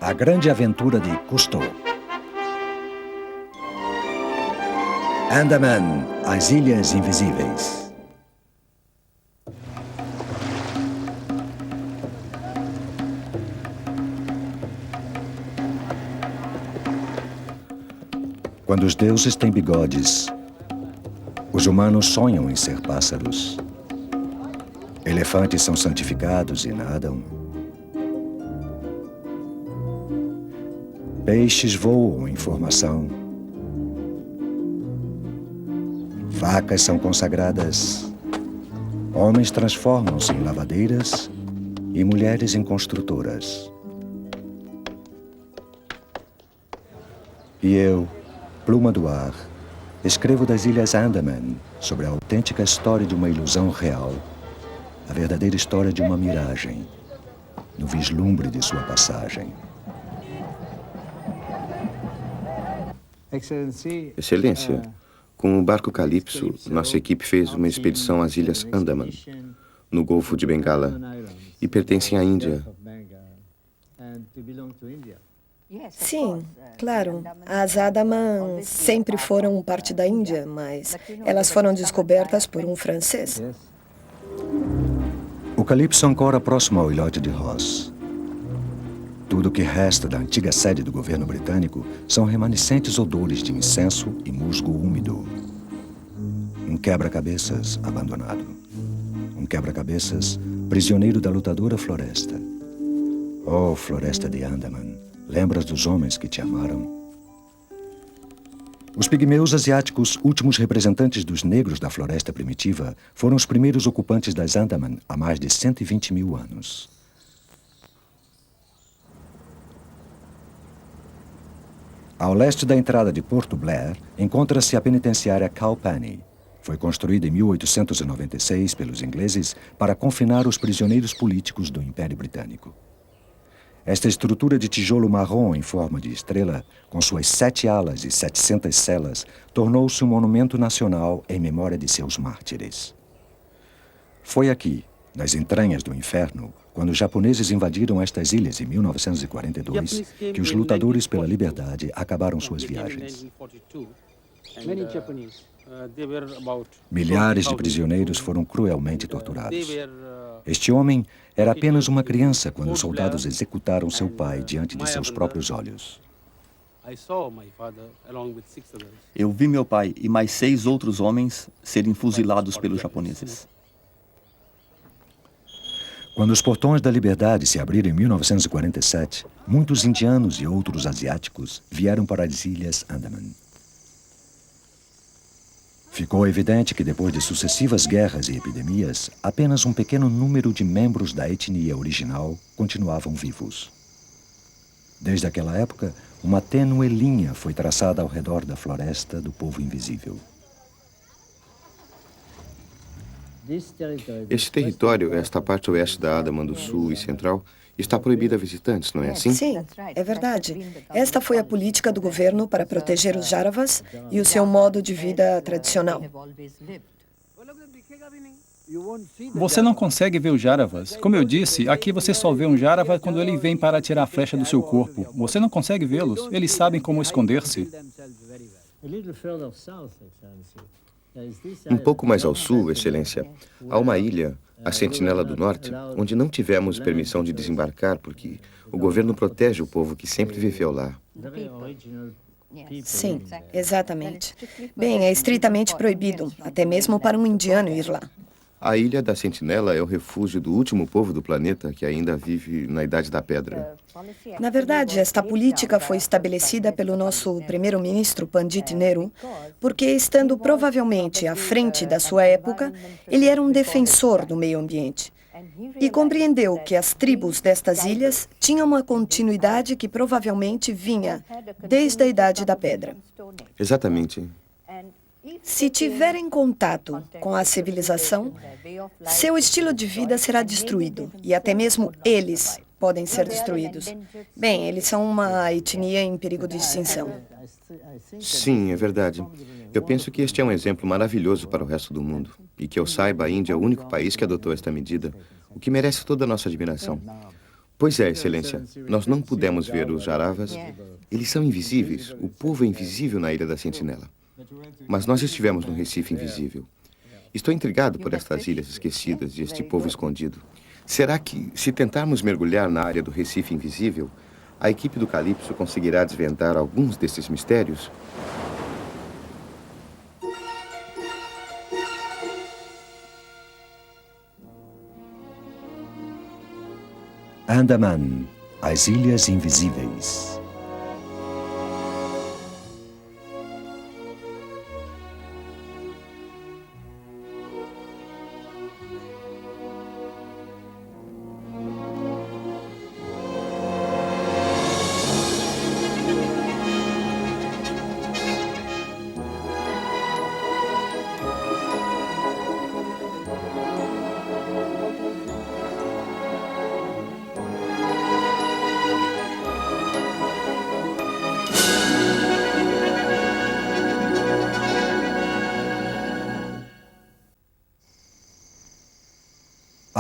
A Grande Aventura de Cousteau. Andaman, as Ilhas Invisíveis. Quando os deuses têm bigodes, os humanos sonham em ser pássaros. Elefantes são santificados e nadam. Peixes voam em formação. Vacas são consagradas. Homens transformam-se em lavadeiras e mulheres em construtoras. E eu, pluma do ar, escrevo das Ilhas Andaman sobre a autêntica história de uma ilusão real, a verdadeira história de uma miragem, no vislumbre de sua passagem. Excelência, com o barco Calypso, nossa equipe fez uma expedição às Ilhas Andaman, no Golfo de Bengala, e pertencem à Índia. Sim, claro. As Andaman sempre foram parte da Índia, mas elas foram descobertas por um francês. O Calypso ancora próximo ao ilhote de Ross. Tudo o que resta da antiga sede do governo britânico são remanescentes odores de incenso e musgo úmido. Um quebra-cabeças abandonado. Um quebra-cabeças prisioneiro da lutadora floresta. Oh, floresta de Andaman, lembras dos homens que te amaram? Os pigmeus asiáticos, últimos representantes dos negros da floresta primitiva, foram os primeiros ocupantes das Andaman há mais de 120 mil anos. Ao leste da entrada de Porto Blair, encontra-se a penitenciária Calpani. Foi construída em 1896 pelos ingleses para confinar os prisioneiros políticos do Império Britânico. Esta estrutura de tijolo marrom em forma de estrela, com suas 7 alas e 700 celas, tornou-se um monumento nacional em memória de seus mártires. Foi aqui, nas entranhas do inferno, quando os japoneses invadiram estas ilhas em 1942, que os lutadores pela liberdade acabaram suas viagens. Milhares de prisioneiros foram cruelmente torturados. Este homem era apenas uma criança quando os soldados executaram seu pai diante de seus próprios olhos. Eu vi meu pai e mais 6 outros homens serem fuzilados pelos japoneses. Quando os portões da liberdade se abriram em 1947, muitos indianos e outros asiáticos vieram para as Ilhas Andaman. Ficou evidente que depois de sucessivas guerras e epidemias, apenas um pequeno número de membros da etnia original continuavam vivos. Desde aquela época, uma tênue linha foi traçada ao redor da floresta do povo invisível. Esse território, esta parte oeste da Andaman do Sul e Central, está proibida a visitantes, não é assim? Sim, é verdade. Esta foi a política do governo para proteger os Jaravas e o seu modo de vida tradicional. Você não consegue ver os Jaravas. Como eu disse, aqui você só vê um Jarava quando ele vem para tirar a flecha do seu corpo. Você não consegue vê-los. Eles sabem como esconder-se. Um pouco mais ao sul, Excelência, há uma ilha, a Sentinela do Norte, onde não tivemos permissão de desembarcar porque o governo protege o povo que sempre viveu lá. Sim, exatamente. Bem, é estritamente proibido, até mesmo para um indiano ir lá. A Ilha da Sentinela é o refúgio do último povo do planeta que ainda vive na Idade da Pedra. Na verdade, esta política foi estabelecida pelo nosso primeiro-ministro Pandit Nehru, porque, estando provavelmente à frente da sua época, ele era um defensor do meio ambiente. E compreendeu que as tribos destas ilhas tinham uma continuidade que provavelmente vinha desde a Idade da Pedra. Exatamente. Se tiverem contato com a civilização, seu estilo de vida será destruído, e até mesmo eles podem ser destruídos. Bem, eles são uma etnia em perigo de extinção. Sim, é verdade. Eu penso que este é um exemplo maravilhoso para o resto do mundo. E que eu saiba, a Índia é o único país que adotou esta medida, o que merece toda a nossa admiração. Pois é, Excelência. Nós não pudemos ver os jaravas. Eles são invisíveis. O povo é invisível na Ilha da Sentinela. Mas nós estivemos no Recife Invisível. Estou intrigado por estas ilhas esquecidas e este povo escondido. Será que, se tentarmos mergulhar na área do Recife Invisível, a equipe do Calypso conseguirá desvendar alguns desses mistérios? Andaman, as Ilhas Invisíveis.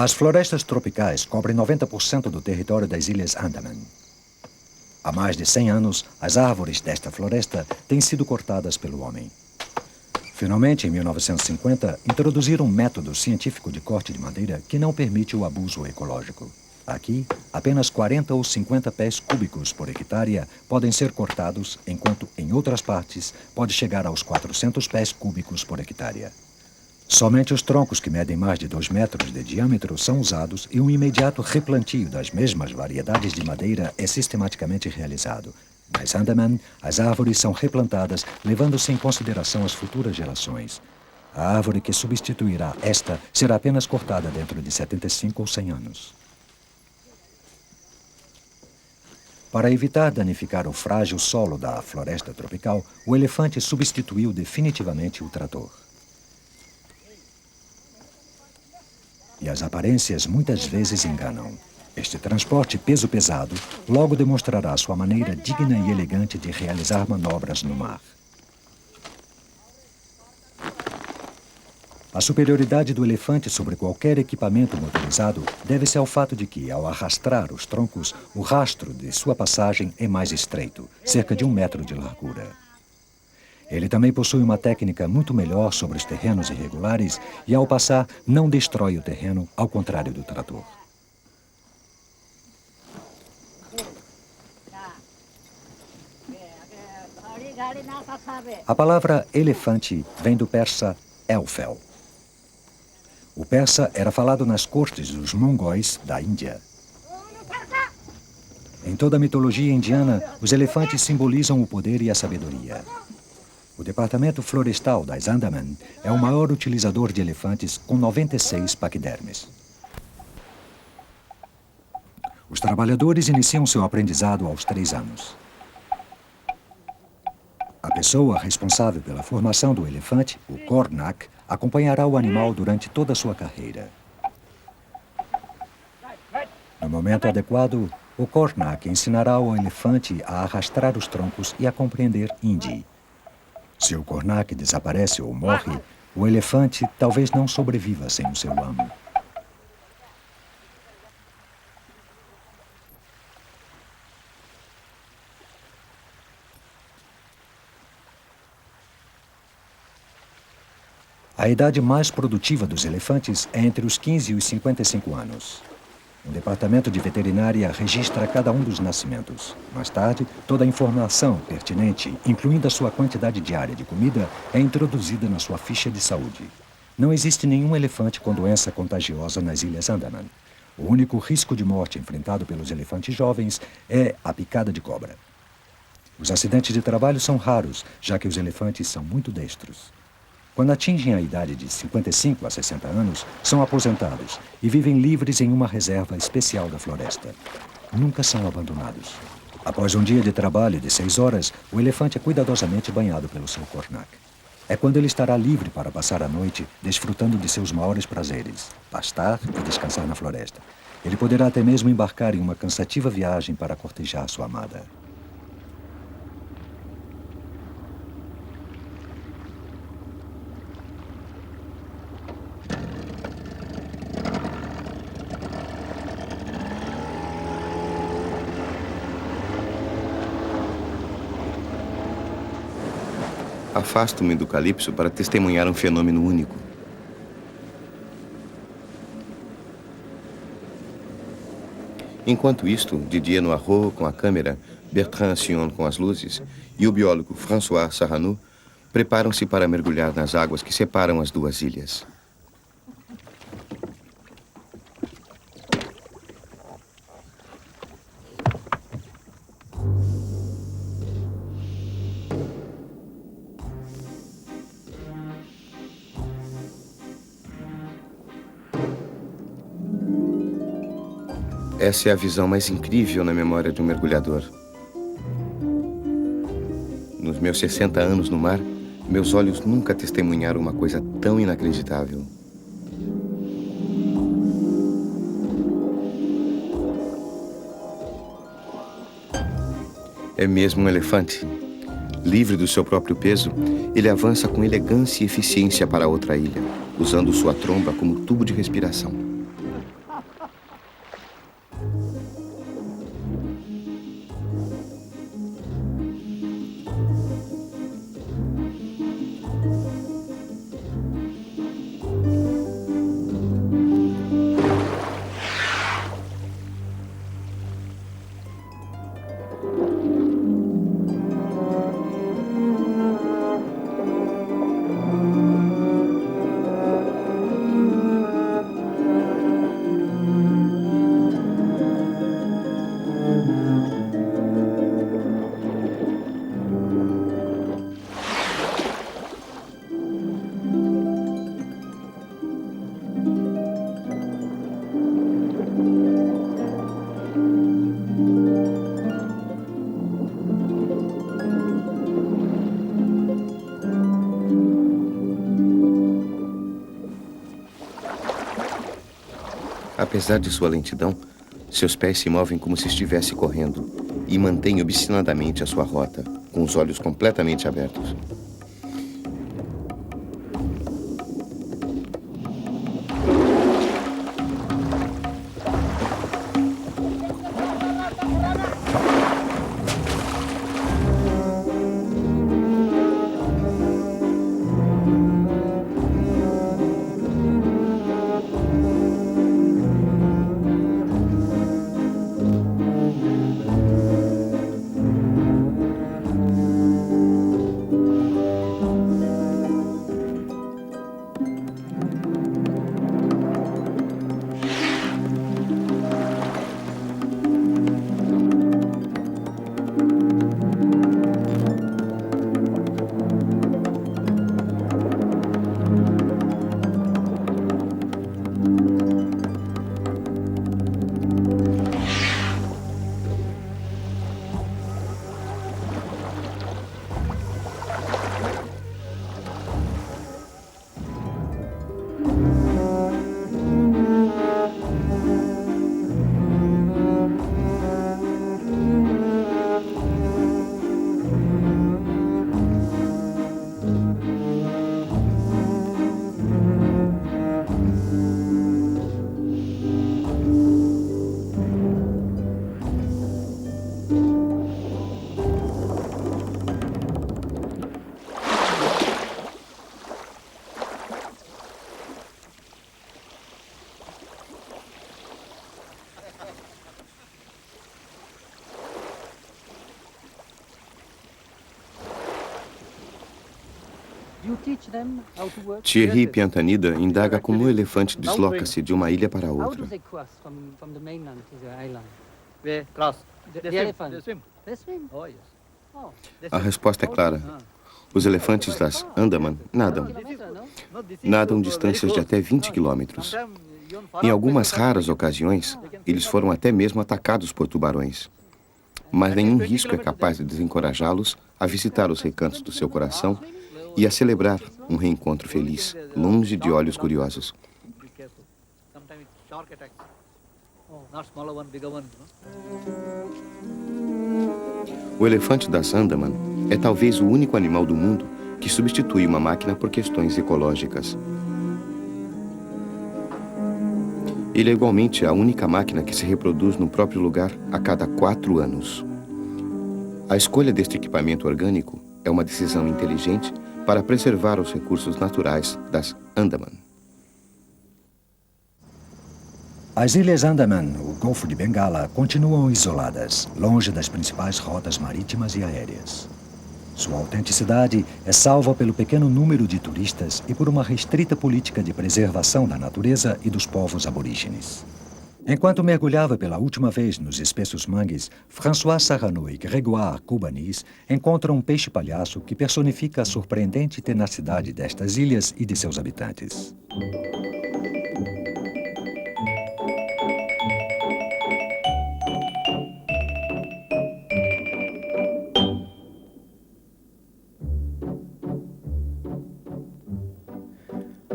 As florestas tropicais cobrem 90% do território das Ilhas Andaman. Há mais de 100 anos, as árvores desta floresta têm sido cortadas pelo homem. Finalmente, em 1950, introduziram um método científico de corte de madeira que não permite o abuso ecológico. Aqui, apenas 40 ou 50 pés cúbicos por hectare podem ser cortados, enquanto em outras partes pode chegar aos 400 pés cúbicos por hectare. Somente os troncos que medem mais de 2 metros de diâmetro são usados e um imediato replantio das mesmas variedades de madeira é sistematicamente realizado. Nas Andaman, as árvores são replantadas, levando-se em consideração as futuras gerações. A árvore que substituirá esta será apenas cortada dentro de 75 ou 100 anos. Para evitar danificar o frágil solo da floresta tropical, o elefante substituiu definitivamente o trator. E as aparências muitas vezes enganam. Este transporte peso-pesado logo demonstrará sua maneira digna e elegante de realizar manobras no mar. A superioridade do elefante sobre qualquer equipamento motorizado deve-se ao fato de que, ao arrastar os troncos, o rastro de sua passagem é mais estreito, cerca de 1 metro de largura. Ele também possui uma técnica muito melhor sobre os terrenos irregulares e, ao passar, não destrói o terreno, ao contrário do trator. A palavra elefante vem do persa elfel. O persa era falado nas cortes dos mongóis da Índia. Em toda a mitologia indiana, os elefantes simbolizam o poder e a sabedoria. O Departamento Florestal das Andaman é o maior utilizador de elefantes, com 96 paquidermes. Os trabalhadores iniciam seu aprendizado aos 3 anos. A pessoa responsável pela formação do elefante, o Cornac, acompanhará o animal durante toda a sua carreira. No momento adequado, o Cornac ensinará ao elefante a arrastar os troncos e a compreender hindi. Se o Cornac desaparece ou morre, o elefante talvez não sobreviva sem o seu amo. A idade mais produtiva dos elefantes é entre os 15 e os 55 anos. O departamento de veterinária registra cada um dos nascimentos. Mais tarde, toda a informação pertinente, incluindo a sua quantidade diária de comida, é introduzida na sua ficha de saúde. Não existe nenhum elefante com doença contagiosa nas Ilhas Andaman. O único risco de morte enfrentado pelos elefantes jovens é a picada de cobra. Os acidentes de trabalho são raros, já que os elefantes são muito destros. Quando atingem a idade de 55 a 60 anos, são aposentados e vivem livres em uma reserva especial da floresta. Nunca são abandonados. Após um dia de trabalho de 6 horas, o elefante é cuidadosamente banhado pelo seu Cornac. É quando ele estará livre para passar a noite, desfrutando de seus maiores prazeres, pastar e descansar na floresta. Ele poderá até mesmo embarcar em uma cansativa viagem para cortejar sua amada. Afasto-me do calypso para testemunhar um fenômeno único. Enquanto isto, Didier Noireau com a câmera, Bertrand Sion com as luzes e o biólogo François Sarranou preparam-se para mergulhar nas águas que separam as duas ilhas. Essa é a visão mais incrível na memória de um mergulhador. Nos meus 60 anos no mar, meus olhos nunca testemunharam uma coisa tão inacreditável. É mesmo um elefante. Livre do seu próprio peso, ele avança com elegância e eficiência para outra ilha, usando sua tromba como tubo de respiração. Apesar de sua lentidão, seus pés se movem como se estivesse correndo e mantém obstinadamente a sua rota, com os olhos completamente abertos. Thierry Piantanida indaga como o elefante desloca-se de uma ilha para outra. A resposta é clara. Os elefantes das Andaman nadam. Nadam distâncias de até 20 quilômetros. Em algumas raras ocasiões, eles foram até mesmo atacados por tubarões. Mas nenhum risco é capaz de desencorajá-los a visitar os recantos do seu coração e a celebrar um reencontro feliz, longe de olhos curiosos. O elefante das Andaman é talvez o único animal do mundo que substitui uma máquina por questões ecológicas. Ele é igualmente a única máquina que se reproduz no próprio lugar a cada 4 anos. A escolha deste equipamento orgânico é uma decisão inteligente para preservar os recursos naturais das Andaman. As Ilhas Andaman, o Golfo de Bengala, continuam isoladas, longe das principais rotas marítimas e aéreas. Sua autenticidade é salva pelo pequeno número de turistas e por uma restrita política de preservação da natureza e dos povos aborígenes. Enquanto mergulhava pela última vez nos espessos mangues, François Sarrano e Grégoire Coubanis encontram um peixe-palhaço que personifica a surpreendente tenacidade destas ilhas e de seus habitantes.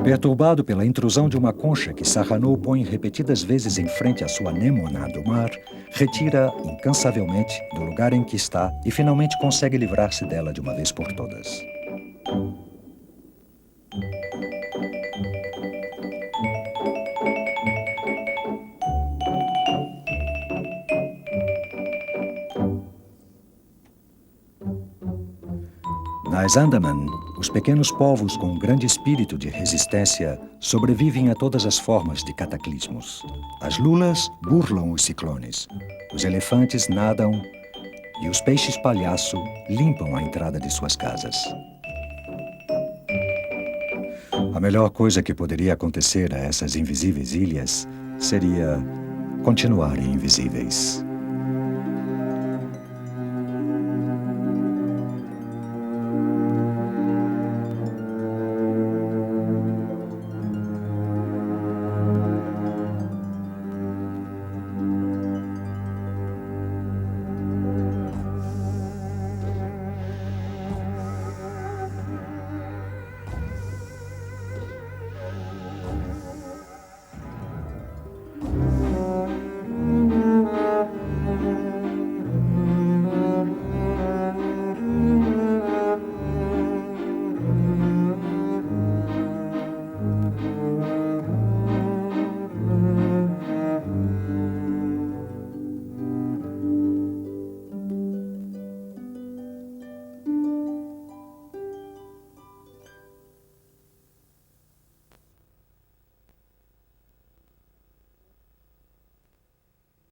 Perturbado pela intrusão de uma concha que Sarrano põe repetidas vezes em frente à sua anêmona do mar, retira incansavelmente do lugar em que está e finalmente consegue livrar-se dela de uma vez por todas. Nas Andaman, os pequenos povos com um grande espírito de resistência sobrevivem a todas as formas de cataclismos. As lulas burlam os ciclones, os elefantes nadam e os peixes-palhaço limpam a entrada de suas casas. A melhor coisa que poderia acontecer a essas invisíveis ilhas seria continuarem invisíveis.